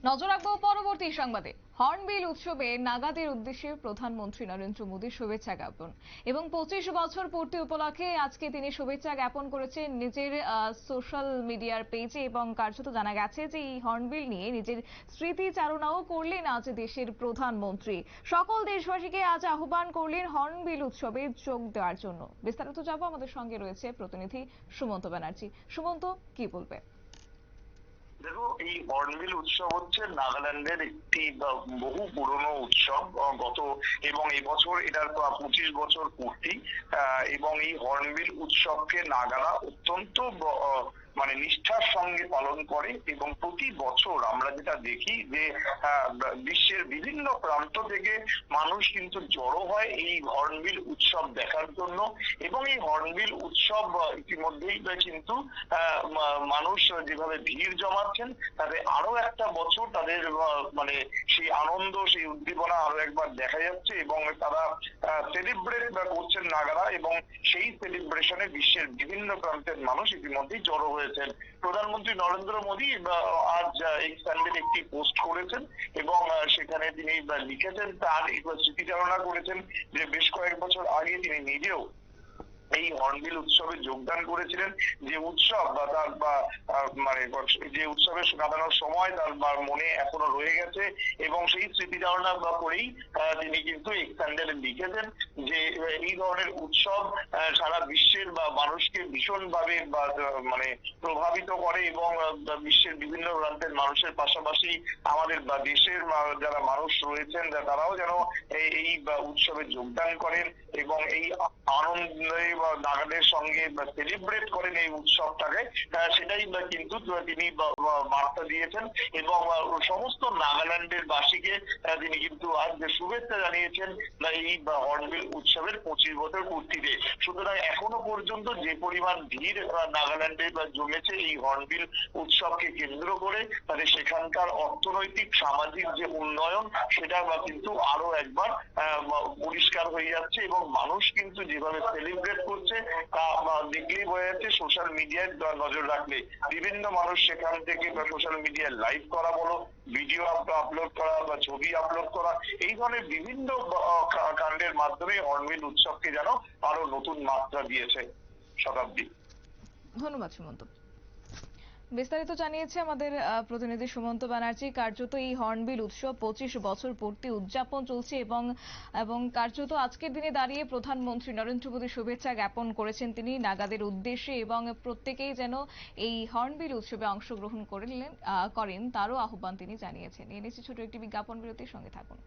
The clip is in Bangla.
নজর রাখবো পরবর্তী সংবাদে। হর্নবিল উৎসবে নাগাদের উদ্দেশ্যে প্রধানমন্ত্রী নরেন্দ্র মোদীর শুভেচ্ছা জ্ঞাপন এবং 25 বছর পূর্তি উপলক্ষে আজকে তিনি শুভেচ্ছা জ্ঞাপন করেছেন নিজের সোশ্যাল মিডিয়ার পেজে এবং কার্যত জানা গেছে যে এই হর্নবিল নিয়ে নিজের স্মৃতিচারণাও করলেন আজ দেশের প্রধানমন্ত্রী। সকল দেশবাসীকে আজ আহ্বান করলেন হর্নবিল উৎসবে যোগ দেওয়ার জন্য। বিস্তারিত যাব, আমাদের সঙ্গে রয়েছে প্রতিনিধি সুমন্ত ব্যানার্জি। সুমন্ত, কি বলবে? দেখো, এই হর্নবিল উৎসব হচ্ছে নাগাল্যান্ডের একটি বহু পুরনো উৎসব। গত এবং এবছর এটার 25 বছর পূর্তি। এবং এই হর্নবিল উৎসবকে নাগারা অত্যন্ত মানে নিষ্ঠার সঙ্গে পালন করে এবং প্রতি বছর আমরা যেটা দেখি যে বিশ্বের বিভিন্ন প্রান্ত থেকে মানুষ কিন্তু জড়ো হয় এই হর্নবিল উৎসব দেখার জন্য। এবং এই হর্নবিল উৎসব ইতিমধ্যেই কিন্তু মানুষ যেভাবে ভিড় জমাচ্ছেন, তাতে আরো একটা বছর তাদের মানে সেই আনন্দ, সেই উদ্দীপনা আরো একবার দেখা যাচ্ছে এবং তারা সেলিব্রেট করছেন নাগারা। এবং সেই সেলিব্রেশনে বিশ্বের বিভিন্ন প্রান্তের মানুষ ইতিমধ্যেই জড়ো হয়েছেন। প্রধানমন্ত্রী নরেন্দ্র মোদী আজ এক্স হ্যান্ডেল একটি পোস্ট করেছেন এবং সেখানে তিনি লিখেছেন, তার স্মৃতিচারণা করেছেন যে বেশ কয়েক বছর আগে তিনি নিজেও এই হর্নবিল উৎসবে যোগদান করেছিলেন। যে উৎসব বা তার মানে যে উৎসবে কাটানোর সময় তার মনে এখনো রয়ে গেছে। এবং সেই স্মৃতিচারণা করেই তিনি কিন্তু এক্স হ্যান্ডেলে লিখেছেন যে এই ধরনের উৎসব সারা বিশ্বের মানুষকে ভীষণভাবে মানে প্রভাবিত করে এবং বিশ্বের বিভিন্ন প্রান্তের মানুষের পাশাপাশি আমাদের দেশের যারা মানুষ রয়েছেন তারাও যেন এই উৎসবে যোগদান করেন এবং এই আনন্দে নাগাদের সঙ্গে সেলিব্রেট করেন এই উৎসবটাকে। সেটাই কিন্তু তিনি বার্তা দিয়েছেন এবং সমস্ত নাগাল্যান্ডের বাসীকে তিনি কিন্তু আজ শুভেচ্ছা জানিয়েছেন এই হর্নবিল উৎসবের 25 বছর পূর্তিতে। সুতরাং এখনো পর্যন্ত যে পরিমাণ ভিড় নাগাল্যান্ডে জমেছে এই হর্নবিল উৎসবকে কেন্দ্র করে, তাদের সেখানকার অর্থনৈতিক সামাজিক যে উন্নয়ন সেটা কিন্তু আরো একবার পরিষ্কার হয়ে যাচ্ছে। এবং মানুষ কিন্তু যেভাবে সেলিব্রেট করছে তা দেখলেই বোঝা যাচ্ছে। সোশ্যাল মিডিয়ায় নজর রাখলে বিভিন্ন মানুষ সেখান থেকে সোশ্যাল মিডিয়ায় লাইভ করা বলো, ভিডিও আপলোড করা বা ছবি আপলোড করা, এই ধরনের বিভিন্ন কাণ্ডের মাধ্যমে হর্নবিল উৎসবকে যেন আরো নতুন মাত্রা দিয়েছে শতাব্দী। ধন্যবাদ সুমন্ত। বিস্তারিত জানিয়েছে আমাদের প্রতিনিধি সুমন্ত ব্যানার্জি। কার্যত এই হর্নবিল উৎসব 25 বছর পূর্তি উদযাপন চলছে এবং এবং কার্যত আজকের দিনে দাঁড়িয়ে প্রধানমন্ত্রী নরেন্দ্র মোদী শুভেচ্ছা জ্ঞাপন করেছেন তিনি নাগাদের উদ্দেশ্যে এবং প্রত্যেকেই যেন এই হর্নবিল উৎসবে অংশগ্রহণ করেন তারও আহ্বান তিনি জানিয়েছেন। এনেছি ছোট একটি বিজ্ঞাপন বিরতির, সঙ্গে থাকুন।